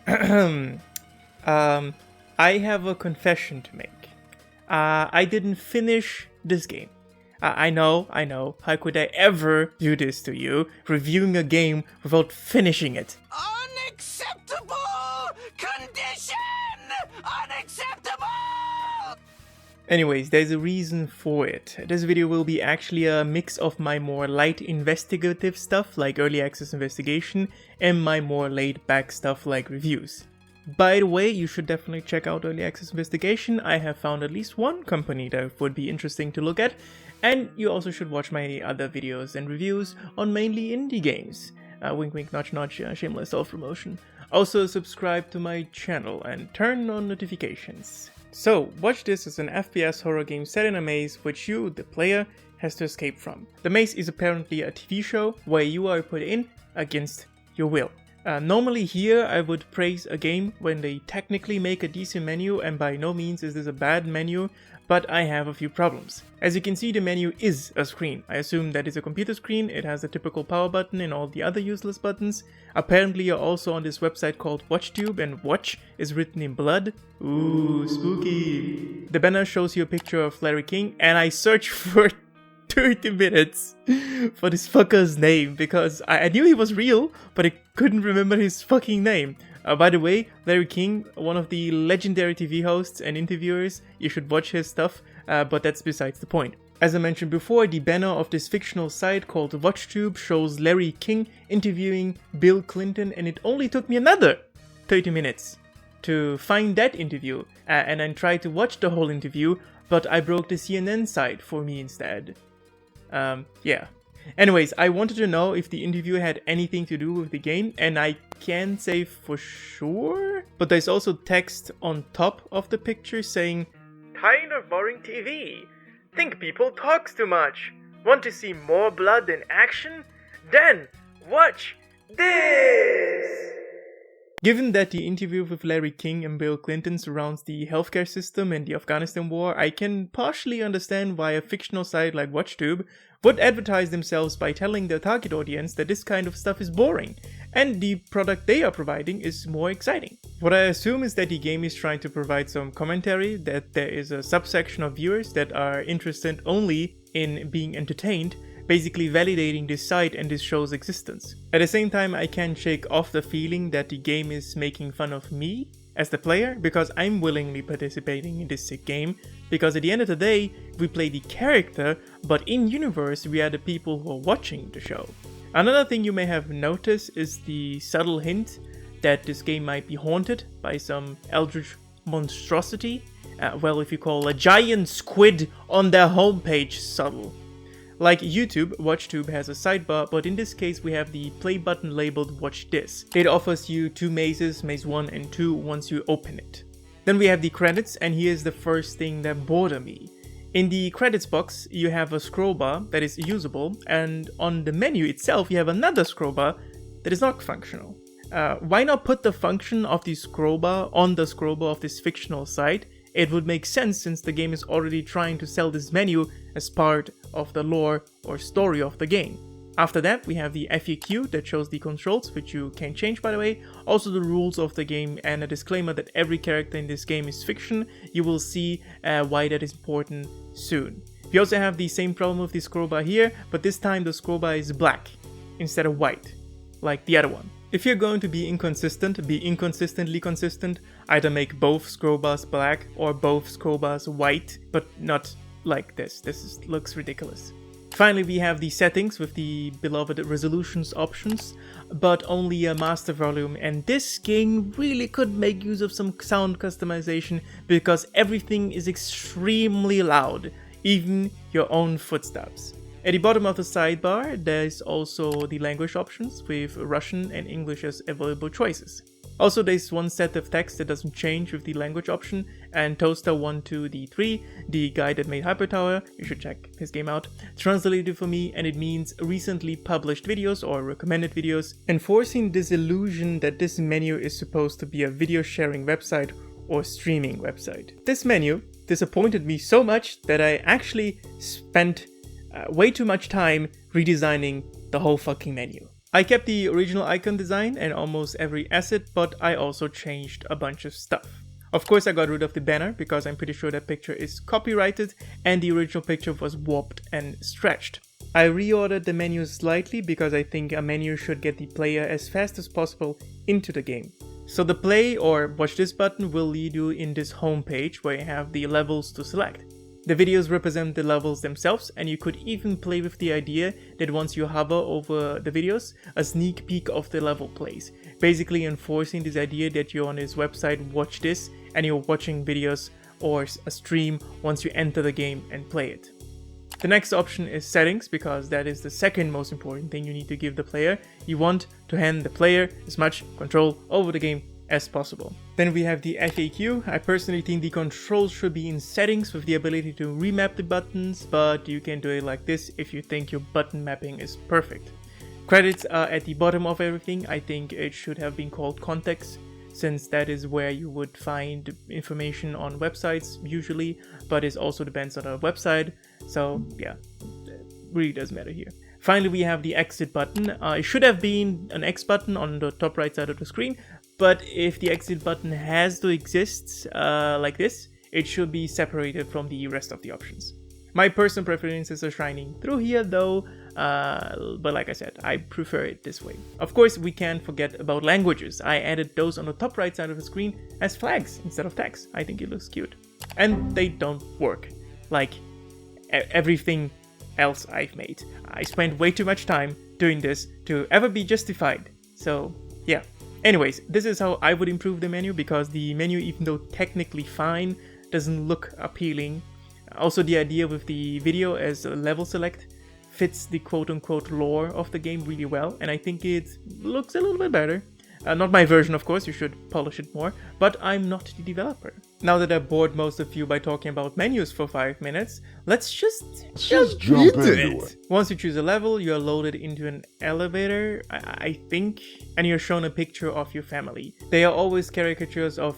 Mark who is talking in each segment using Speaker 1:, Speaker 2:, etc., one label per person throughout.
Speaker 1: I have a confession to make. I didn't finish this game. I know. How could I ever do this to you, reviewing a game without finishing it?
Speaker 2: Unacceptable condition! Unacceptable!
Speaker 1: Anyways, there's a reason for it. This video will be actually a mix of my more light investigative stuff like early access investigation and my more laid back stuff like reviews. By the way, you should definitely check out early access investigation. I have found at least one company that would be interesting to look at, and you also should watch my other videos and reviews on mainly indie games. Wink wink nudge nudge, shameless self-promotion. Also subscribe to my channel and turn on notifications. So, watch this as an FPS horror game set in a maze which you, the player, has to escape from. The maze is apparently a TV show where you are put in against your will. Normally here I would praise a game when they technically make a decent menu, and by no means is this a bad menu, but I have a few problems. As you can see, the menu is a screen. I assume that is a computer screen. It has a typical power button and all the other useless buttons. Apparently you're also on this website called WatchTube, and watch is written in blood. Ooh, spooky. The banner shows you a picture of Larry King, and I searched for 30 minutes for this fucker's name because I knew he was real, but I couldn't remember his fucking name. By the way, Larry King, one of the legendary TV hosts and interviewers, you should watch his stuff, but that's besides the point. As I mentioned before, the banner of this fictional site called WatchTube shows Larry King interviewing Bill Clinton, and it only took me another 30 minutes to find that interview, and then try to watch the whole interview, but I broke the CNN site for me instead. Yeah. Anyways, I wanted to know if the interview had anything to do with the game, and I can't say for sure, but there's also text on top of the picture saying, "Kind of boring TV. Think people talks too much. Want to see more blood and action? Then watch this!" Given that the interview with Larry King and Bill Clinton surrounds the healthcare system and the Afghanistan war, I can partially understand why a fictional site like WatchTube would advertise themselves by telling their target audience that this kind of stuff is boring, and the product they are providing is more exciting. What I assume is that the game is trying to provide some commentary, that there is a subsection of viewers that are interested only in being entertained, basically validating this site and this show's existence. At the same time, I can't shake off the feeling that the game is making fun of me as the player, because I'm willingly participating in this sick game, because at the end of the day, we play the character, but in universe we are the people who are watching the show. Another thing you may have noticed is the subtle hint that this game might be haunted by some eldritch monstrosity. Well, if you call a giant squid on their homepage subtle. Like YouTube, WatchTube has a sidebar, but in this case we have the play button labeled "Watch This." It offers you two mazes, maze 1 and 2, once you open it. Then we have the credits, and here's the first thing that bothered me. In the credits box, you have a scroll bar that is usable, and on the menu itself you have another scroll bar that is not functional. Why not put the function of the scroll bar on the scroll bar of this fictional site? It would make sense since the game is already trying to sell this menu as part of the lore or story of the game. After that, we have the FAQ that shows the controls, which you can change by the way, also the rules of the game, and a disclaimer that every character in this game is fiction. You will see why that is important soon. We also have the same problem with the scroll bar here, but this time the scroll bar is black instead of white, like the other one. If you're going to be inconsistent, be inconsistently consistent. Either make both scroll bars black or both scroll bars white, but not like this. Looks ridiculous. Finally, we have the settings with the beloved resolutions options, but only a master volume, and this game really could make use of some sound customization because everything is extremely loud, even your own footsteps. At the bottom of the sidebar, there is also the language options with Russian and English as available choices. Also, there's one set of text that doesn't change with the language option, and Toaster123D3, the guy that made Hyper Tower, you should check his game out, translated for me, and it means recently published videos or recommended videos, enforcing this illusion that this menu is supposed to be a video sharing website or streaming website. This menu disappointed me so much that I actually spent way too much time redesigning the whole fucking menu. I kept the original icon design and almost every asset, but I also changed a bunch of stuff. Of course I got rid of the banner because I'm pretty sure that picture is copyrighted and the original picture was warped and stretched. I reordered the menu slightly because I think a menu should get the player as fast as possible into the game. So the play or watch this button will lead you in this home page where you have the levels to select. The videos represent the levels themselves, and you could even play with the idea that once you hover over the videos, a sneak peek of the level plays, basically enforcing this idea that you're on this website, watch this, and you're watching videos or a stream once you enter the game and play it. The next option is settings, because that is the second most important thing you need to give the player. You want to hand the player as much control over the game as possible. Then we have the FAQ. I personally think the controls should be in settings with the ability to remap the buttons, but you can do it like this if you think your button mapping is perfect. Credits are at the bottom of everything. I think it should have been called context, since that is where you would find information on websites usually, but it also depends on the website. So yeah, it really doesn't matter here. Finally, we have the exit button. It should have been an X button on the top right side of the screen, but if the exit button has to exist like this, it should be separated from the rest of the options. My personal preferences are shining through here though, but like I said, I prefer it this way. Of course, we can't forget about languages. I added those on the top right side of the screen as flags instead of text. I think it looks cute. And they don't work like everything else I've made. I spent way too much time doing this to ever be justified. So yeah. Anyways, this is how I would improve the menu, because the menu, even though technically fine, doesn't look appealing. Also, the idea with the video as a level select fits the quote-unquote lore of the game really well, and I think it looks a little bit better. Not my version, of course, you should polish it more, but I'm not the developer. Now that I've bored most of you by talking about menus for 5 minutes, let's just jump into it. Once you choose a level, you're loaded into an elevator, I think, and you're shown a picture of your family. They are always caricatures of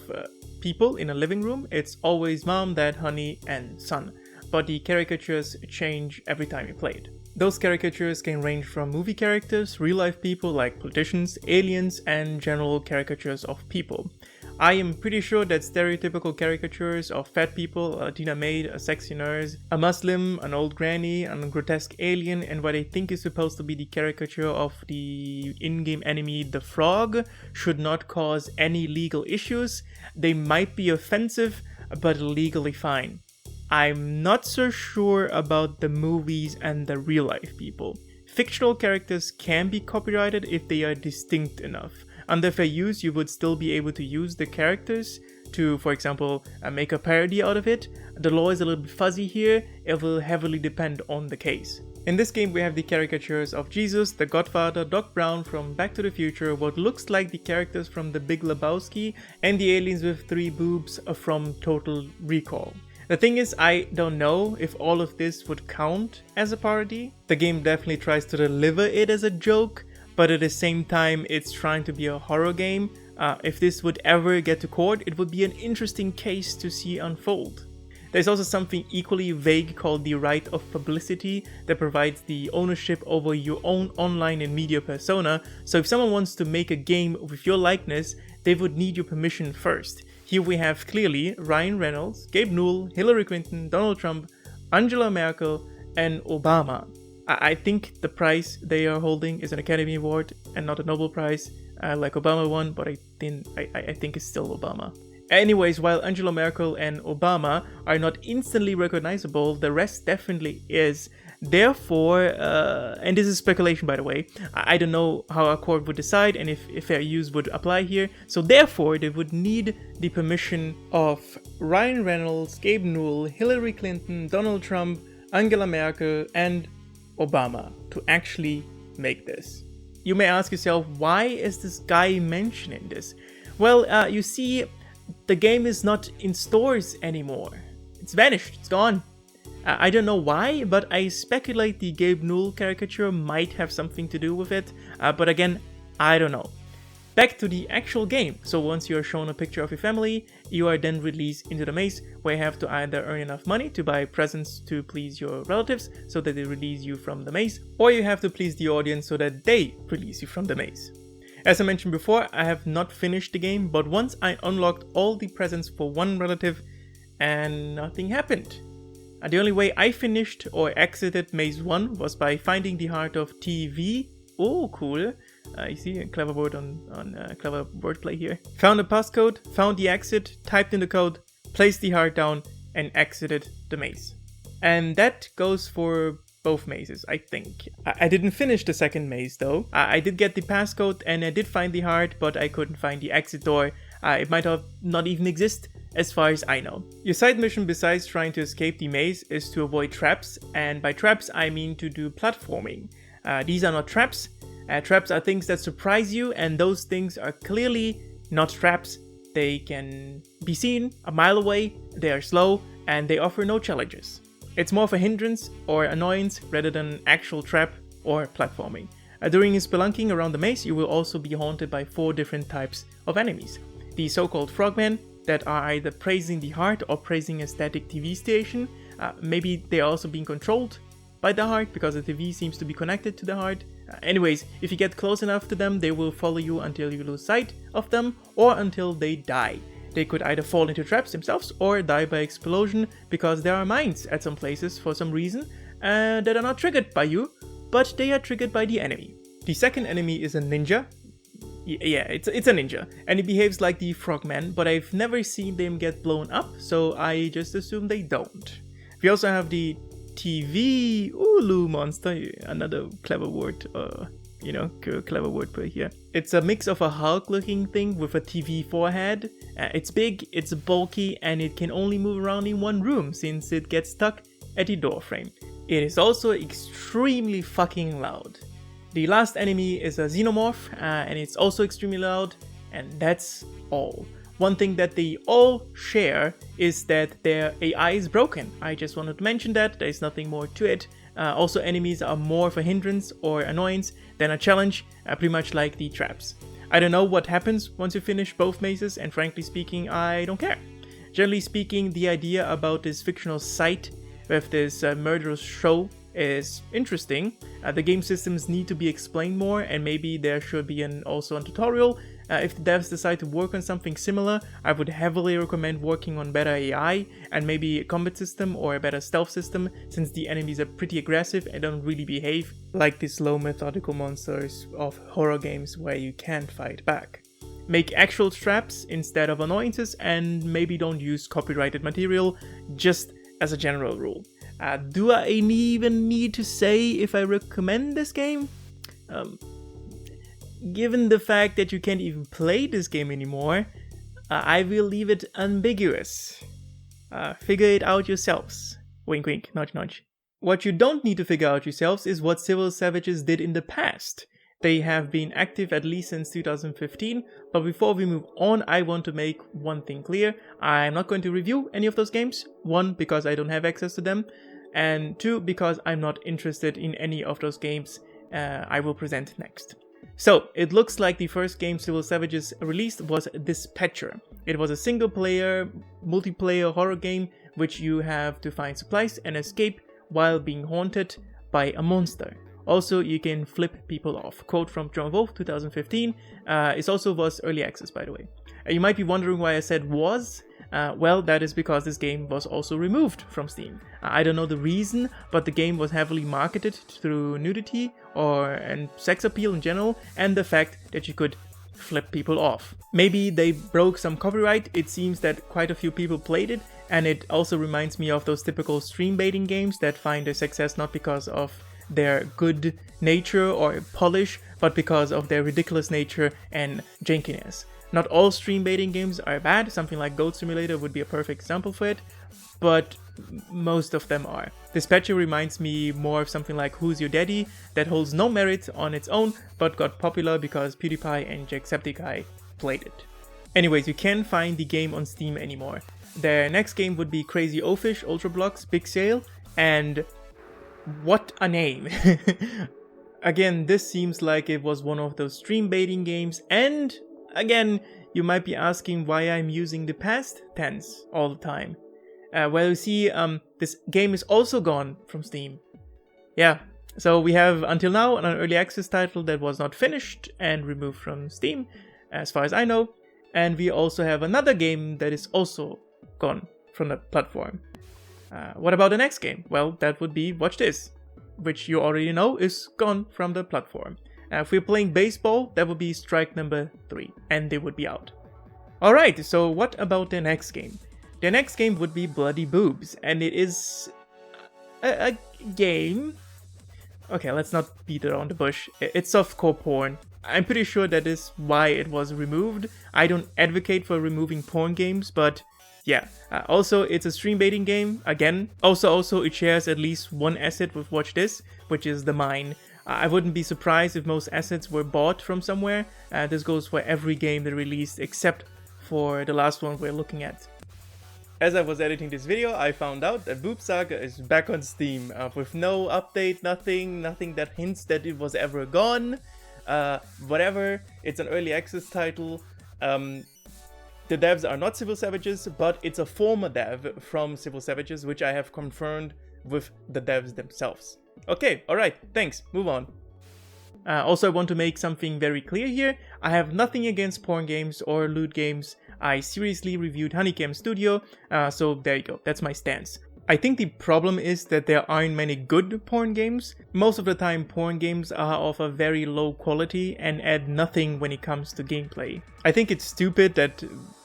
Speaker 1: people in a living room. It's always mom, dad, honey, and son, but the caricatures change every time you play it. Those caricatures can range from movie characters, real-life people like politicians, aliens, and general caricatures of people. I am pretty sure that stereotypical caricatures of fat people, a Latina maid, a sexy nurse, a Muslim, an old granny, a grotesque alien, and what I think is supposed to be the caricature of the in-game enemy, the frog, should not cause any legal issues. They might be offensive, but legally fine. I'm not so sure about the movies and the real-life people. Fictional characters can be copyrighted if they are distinct enough. Under fair use, you would still be able to use the characters to, for example, make a parody out of it. The law is a little bit fuzzy here. It will heavily depend on the case. In this game, we have the caricatures of Jesus, the Godfather, Doc Brown from Back to the Future, what looks like the characters from The Big Lebowski, and the aliens with 3 boobs from Total Recall. The thing is, I don't know if all of this would count as a parody. The game definitely tries to deliver it as a joke, but at the same time it's trying to be a horror game. If this would ever get to court, it would be an interesting case to see unfold. There's also something equally vague called the right of publicity that provides the ownership over your own online and media persona, so if someone wants to make a game with your likeness, they would need your permission first. Here we have clearly Ryan Reynolds, Gabe Newell, Hillary Clinton, Donald Trump, Angela Merkel, and Obama. I think the prize they are holding is an Academy Award and not a Nobel Prize like Obama won, but I think it's still Obama. Anyways, while Angela Merkel and Obama are not instantly recognizable, the rest definitely is. Therefore, and this is speculation by the way, I don't know how a court would decide and if fair use would apply here, so therefore they would need the permission of Ryan Reynolds, Gabe Newell, Hillary Clinton, Donald Trump, Angela Merkel, and Obama to actually make this. You may ask yourself, why is this guy mentioning this? Well, you see, the game is not in stores anymore. It's vanished, it's gone. I don't know why, but I speculate the Gabe Newell caricature might have something to do with it, but again, I don't know. Back to the actual game. So once you are shown a picture of your family, you are then released into the maze, where you have to either earn enough money to buy presents to please your relatives so that they release you from the maze, or you have to please the audience so that they release you from the maze. As I mentioned before, I have not finished the game, but once I unlocked all the presents for one relative and nothing happened. The only way I finished or exited Maze 1 was by finding the heart of TV. Oh, cool. You see a clever word clever wordplay here. Found a passcode, found the exit, typed in the code, placed the heart down, and exited the maze. And that goes for both mazes, I think. I didn't finish the second maze though. I did get the passcode and I did find the heart, but I couldn't find the exit door. It might have not even exist, as far as I know. Your side mission besides trying to escape the maze is to avoid traps, and by traps I mean to do platforming. These are not traps. Traps are things that surprise you, and those things are clearly not traps. They can be seen a mile away, they are slow, and they offer no challenges. It's more of a hindrance or annoyance rather than actual trap or platforming. During spelunking around the maze, you will also be haunted by 4 different types of enemies. The so-called frogmen that are either praising the heart or praising a static TV station. Maybe they are also being controlled by the heart because the TV seems to be connected to the heart. Anyways, if you get close enough to them, they will follow you until you lose sight of them or until they die. They could either fall into traps themselves or die by explosion because there are mines at some places for some reason that are not triggered by you, but they are triggered by the enemy. The second enemy is a ninja. Yeah, it's a ninja, and it behaves like the frogman, but I've never seen them get blown up, so I just assume they don't. We also have the TV Ulu monster, another clever word, clever wordplay here. It's a mix of a Hulk-looking thing with a TV forehead. It's big, it's bulky, and it can only move around in one room since it gets stuck at the door frame. It is also extremely fucking loud. The last enemy is a Xenomorph, and it's also extremely loud, and that's all. One thing that they all share is that their AI is broken. I just wanted to mention that, there's nothing more to it. Also, enemies are more of a hindrance or annoyance than a challenge, pretty much like the traps. I don't know what happens once you finish both mazes, and frankly speaking, I don't care. Generally speaking, the idea about this fictional site with this murderous show is interesting. The game systems need to be explained more, and maybe there should be also a tutorial. If the devs decide to work on something similar, I would heavily recommend working on better AI and maybe a combat system or a better stealth system, since the enemies are pretty aggressive and don't really behave like the slow methodical monsters of horror games where you can't fight back. Make actual traps instead of annoyances, and maybe don't use copyrighted material, just as a general rule. Do I even need to say if I recommend this game? Given the fact that you can't even play this game anymore, I will leave it ambiguous. Figure it out yourselves. Wink wink, nudge nudge. What you don't need to figure out yourselves is what CivilSavages did in the past. They have been active at least since 2015, but before we move on, I want to make one thing clear. I'm not going to review any of those games. 1, because I don't have access to them, and 2, because I'm not interested in any of those games I will present next. So, it looks like the first game CivilSavages released was Dispatcher. It was a single-player, multiplayer horror game which you have to find supplies and escape while being haunted by a monster. Also, you can flip people off. Quote from John Wolf, 2015. It also was early access, by the way. You might be wondering why I said was. Well, that is because this game was also removed from Steam. I don't know the reason, but the game was heavily marketed through nudity and sex appeal in general, and the fact that you could flip people off. Maybe they broke some copyright. It seems that quite a few people played it, and it also reminds me of those typical stream baiting games that find their success not because of their good nature or polish, but because of their ridiculous nature and jankiness. Not all stream baiting games are bad. Something like Goat Simulator would be a perfect example for it, but most of them are. Dispatcher reminds me more of something like Who's Your Daddy, that holds no merit on its own, but got popular because PewDiePie and Jacksepticeye played it. Anyways, you can't find the game on Steam anymore. Their next game would be Crazy Oafish Ultra Blocks Big Sale, and what a name! Again, this seems like it was one of those stream baiting games, and Again, you might be asking why I'm using the past tense all the time. Well, you see, this game is also gone from Steam. Yeah, so we have until now an early access title that was not finished and removed from Steam, as far as I know. And we also have another game that is also gone from the platform. What about the next game? Well, that would be Watch This, which you already know is gone from the platform. If we're playing baseball, that would be strike number 3, and they would be out. Alright, so what about the next game? The next game would be Bloody Boobs, and it is a game. Okay, let's not beat around the bush. It's softcore porn. I'm pretty sure that is why it was removed. I don't advocate for removing porn games, but yeah. Also, it's a stream baiting game, again. Also, it shares at least one asset with Watch This, which is the mine. I wouldn't be surprised if most assets were bought from somewhere. This goes for every game they released except for the last one we're looking at. As I was editing this video, I found out that Boobs Saga is back on Steam with no update, nothing that hints that it was ever gone. Whatever, it's an early access title. The devs are not CivilSavages, but it's a former dev from CivilSavages, which I have confirmed with the devs themselves. Okay, alright, thanks, move on. Also, I want to make something very clear here. I have nothing against porn games or loot games. I seriously reviewed Honeycomb Studio, so there you go, that's my stance. I think the problem is that there aren't many good porn games. Most of the time porn games are of a very low quality and add nothing when it comes to gameplay. I think it's stupid that,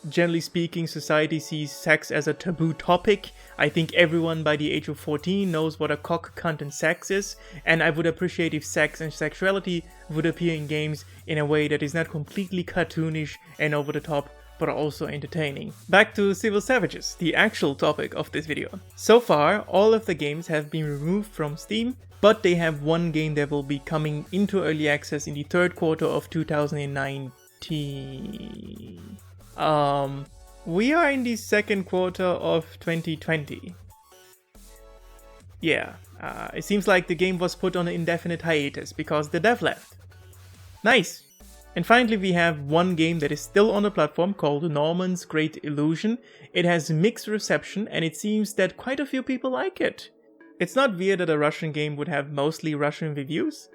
Speaker 1: generally speaking, society sees sex as a taboo topic. I think everyone by the age of 14 knows what a cock, cunt and sex is, and I would appreciate if sex and sexuality would appear in games in a way that is not completely cartoonish and over the top, but also entertaining. Back to CivilSavages, the actual topic of this video. So far, all of the games have been removed from Steam, but they have one game that will be coming into early access in the third quarter of 2019. We are in the second quarter of 2020. Yeah, it seems like the game was put on an indefinite hiatus because the dev left. Nice! And finally we have one game that is still on the platform called Norman's Great Illusion. It has mixed reception and it seems that quite a few people like it. It's not weird that a Russian game would have mostly Russian reviews.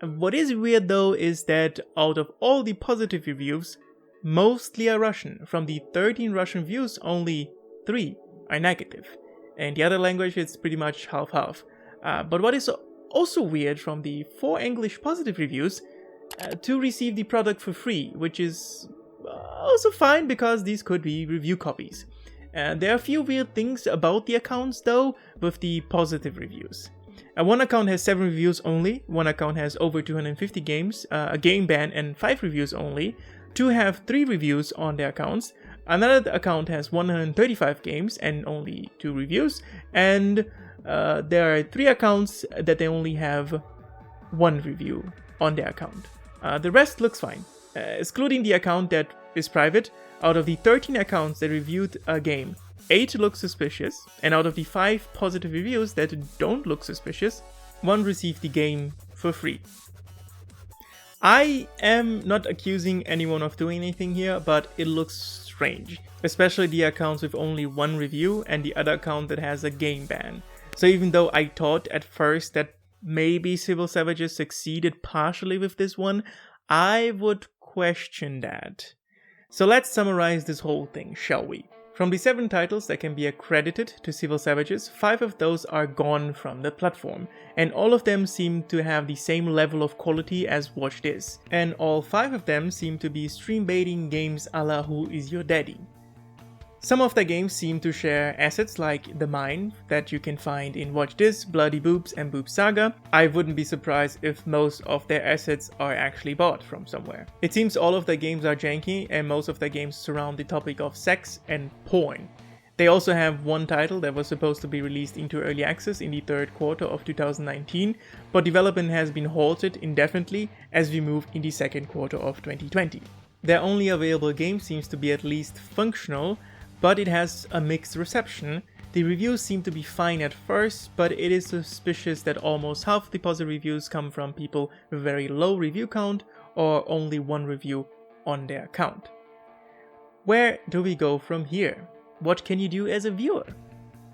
Speaker 1: What is weird though is that out of all the positive reviews, mostly are Russian. From the 13 Russian reviews, only 3 are negative. And the other language is pretty much half-half. But what is also weird, from the 4 English positive reviews, 2 receive the product for free, which is also fine because these could be review copies. There are a few weird things about the accounts though, with the positive reviews. One account has 7 reviews only, one account has over 250 games, a game ban and 5 reviews only, 2 have 3 reviews on their accounts, another account has 135 games and only 2 reviews, and there are 3 accounts that they only have 1 review on their account. The rest looks fine. Excluding the account that is private, out of the 13 accounts that reviewed a game, 8 look suspicious, and out of the 5 positive reviews that don't look suspicious, 1 received the game for free. I am not accusing anyone of doing anything here, but it looks strange, especially the accounts with only 1 review and the other account that has a game ban. So even though I thought at first that maybe CivilSavages succeeded partially with this one, I would question that. So let's summarize this whole thing, shall we? From the 7 titles that can be accredited to CivilSavages, 5 of those are gone from the platform, and all of them seem to have the same level of quality as Watch This, and all 5 of them seem to be stream baiting games a la Who Is Your Daddy. Some of the games seem to share assets like the mine that you can find in Watch This, Bloody Boobs and Boobs Saga. I wouldn't be surprised if most of their assets are actually bought from somewhere. It seems all of the games are janky and most of the games surround the topic of sex and porn. They also have one title that was supposed to be released into early access in the third quarter of 2019, but development has been halted indefinitely as we move in the second quarter of 2020. Their only available game seems to be at least functional, but it has a mixed reception. The reviews seem to be fine at first, but it is suspicious that almost half the positive reviews come from people with very low review count or only 1 review on their account. Where do we go from here? What can you do as a viewer?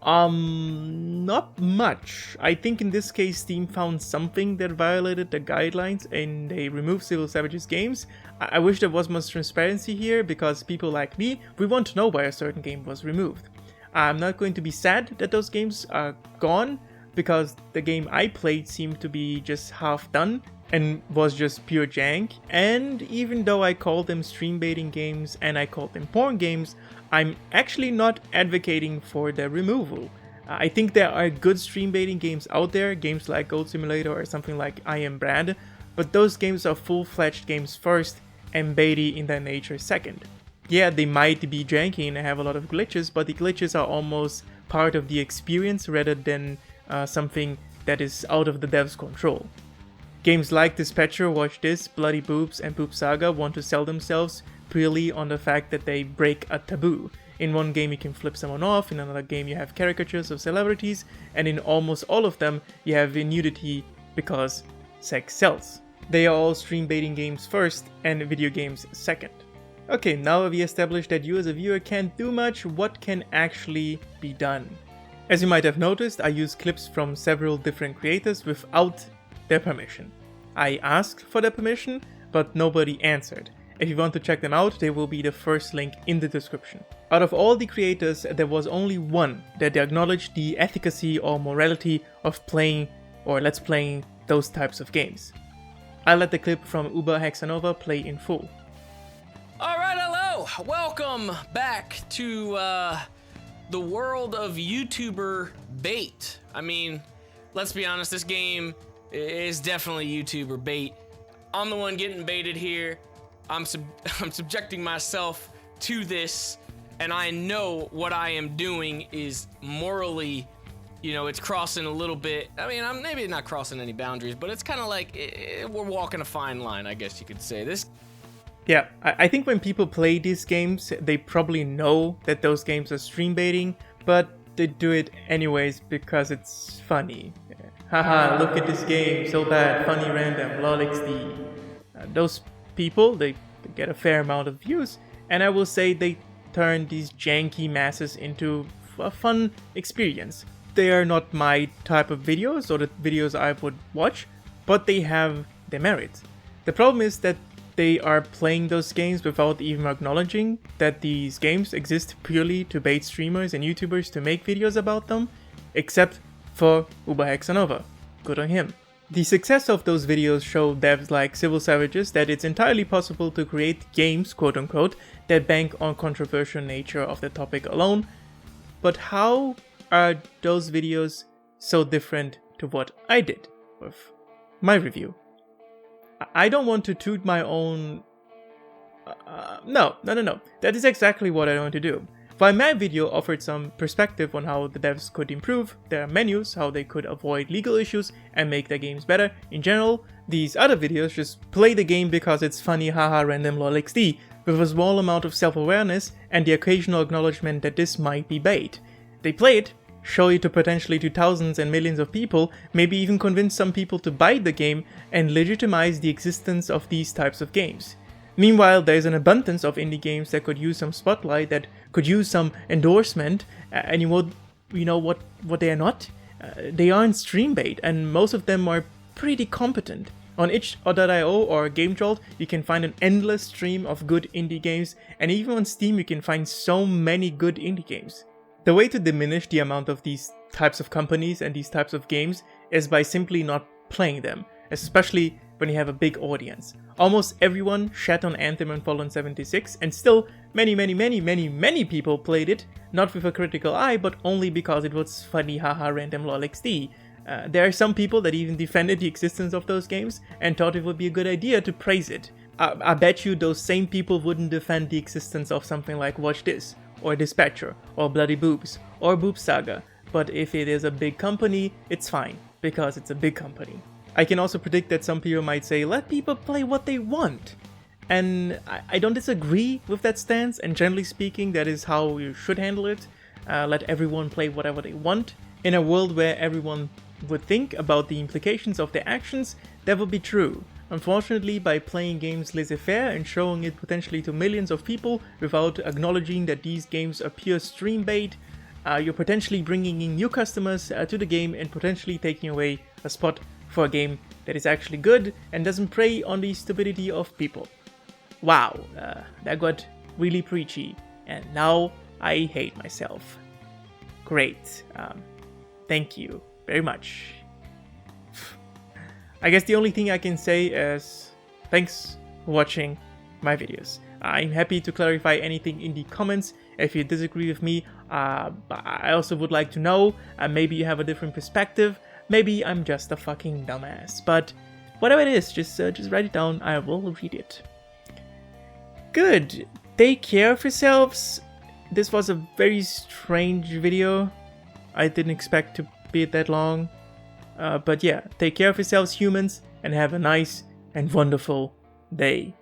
Speaker 1: Not much. I think in this case Steam found something that violated the guidelines and they removed CivilSavages games. I wish there was more transparency here because people like me, we want to know why a certain game was removed. I'm not going to be sad that those games are gone because the game I played seemed to be just half done and was just pure jank, and even though I call them stream baiting games and I call them porn games, I'm actually not advocating for their removal. I think there are good stream baiting games out there, games like Goat Simulator or something like I Am Brad, but those games are full-fledged games first and baity in their nature second. Yeah, they might be janky and have a lot of glitches, but the glitches are almost part of the experience rather than something that is out of the dev's control. Games like Dispatcher, Watch This, Bloody Boobs, and Boobs Saga want to sell themselves purely on the fact that they break a taboo. In one game you can flip someone off, in another game you have caricatures of celebrities, and in almost all of them you have nudity because sex sells. They are all stream baiting games first and video games second. Okay, now we established that you as a viewer can't do much, what can actually be done? As you might have noticed, I use clips from several different creators without their permission. I asked for their permission, but nobody answered. If you want to check them out, they will be the first link in the description. Out of all the creators, there was only one that acknowledged the efficacy or morality of playing or let's playing those types of games. I'll let the clip from Uber Hexanova play in full.
Speaker 3: Alright, hello! Welcome back to the world of YouTuber bait. I mean, let's be honest, this game is definitely YouTuber bait. I'm the one getting baited here. I'm subjecting myself to this, and I know what I am doing is morally, you know, it's crossing a little bit. I mean, I'm maybe not crossing any boundaries, but it's kind of like we're walking a fine line, I guess you could say.
Speaker 1: Yeah, I think when people play these games, they probably know that those games are stream baiting, but they do it anyways because it's funny. Haha, look at this game, so bad, funny random, lol XD. Those people, they get a fair amount of views, and I will say they turn these janky masses into a fun experience. They are not my type of videos or the videos I would watch, but they have their merits. The problem is that they are playing those games without even acknowledging that these games exist purely to bait streamers and YouTubers to make videos about them, except for Uber Hexanova. Good on him. The success of those videos show devs like CivilSavages that it's entirely possible to create games, quote-unquote, that bank on controversial nature of the topic alone. But how are those videos so different to what I did with my review? I don't want to toot my own... No. That is exactly what I want to do. While my video offered some perspective on how the devs could improve their menus, how they could avoid legal issues and make their games better in general, these other videos just play the game because it's funny haha random lol XD, with a small amount of self-awareness and the occasional acknowledgement that this might be bait. They play it, show it to potentially to thousands and millions of people, maybe even convince some people to buy the game and legitimize the existence of these types of games. Meanwhile, there's an abundance of indie games that could use some spotlight, that could use some endorsement, and you know what they are not? They aren't stream bait, and most of them are pretty competent. On itch.io or GameJolt, you can find an endless stream of good indie games, and even on Steam you can find so many good indie games. The way to diminish the amount of these types of companies and these types of games is by simply not playing them, especially when you have a big audience. Almost everyone shat on Anthem and Fallout 76, and still many people played it, not with a critical eye, but only because it was funny haha random lol XD. There are some people that even defended the existence of those games and thought it would be a good idea to praise it. I bet you those same people wouldn't defend the existence of something like Watch This, or Dispatcher, or Bloody Boobs, or Boobs Saga, but if it is a big company, it's fine, because it's a big company. I can also predict that some people might say, let people play what they want. And I don't disagree with that stance, and generally speaking, that is how you should handle it. Let everyone play whatever they want. In a world where everyone would think about the implications of their actions, that would be true. Unfortunately, by playing games laissez-faire and showing it potentially to millions of people without acknowledging that these games are pure stream bait, you're potentially bringing in new customers to the game and potentially taking away a spot for a game that is actually good and doesn't prey on the stupidity of people. Wow, that got really preachy, and now I hate myself. Great, thank you very much. I guess the only thing I can say is thanks for watching my videos. I'm happy to clarify anything in the comments if you disagree with me. I also would like to know, maybe you have a different perspective, maybe I'm just a fucking dumbass, but whatever it is, just write it down, I will read it. Good, take care of yourselves. This was a very strange video. I didn't expect to be that long. But yeah, take care of yourselves, humans, and have a nice and wonderful day.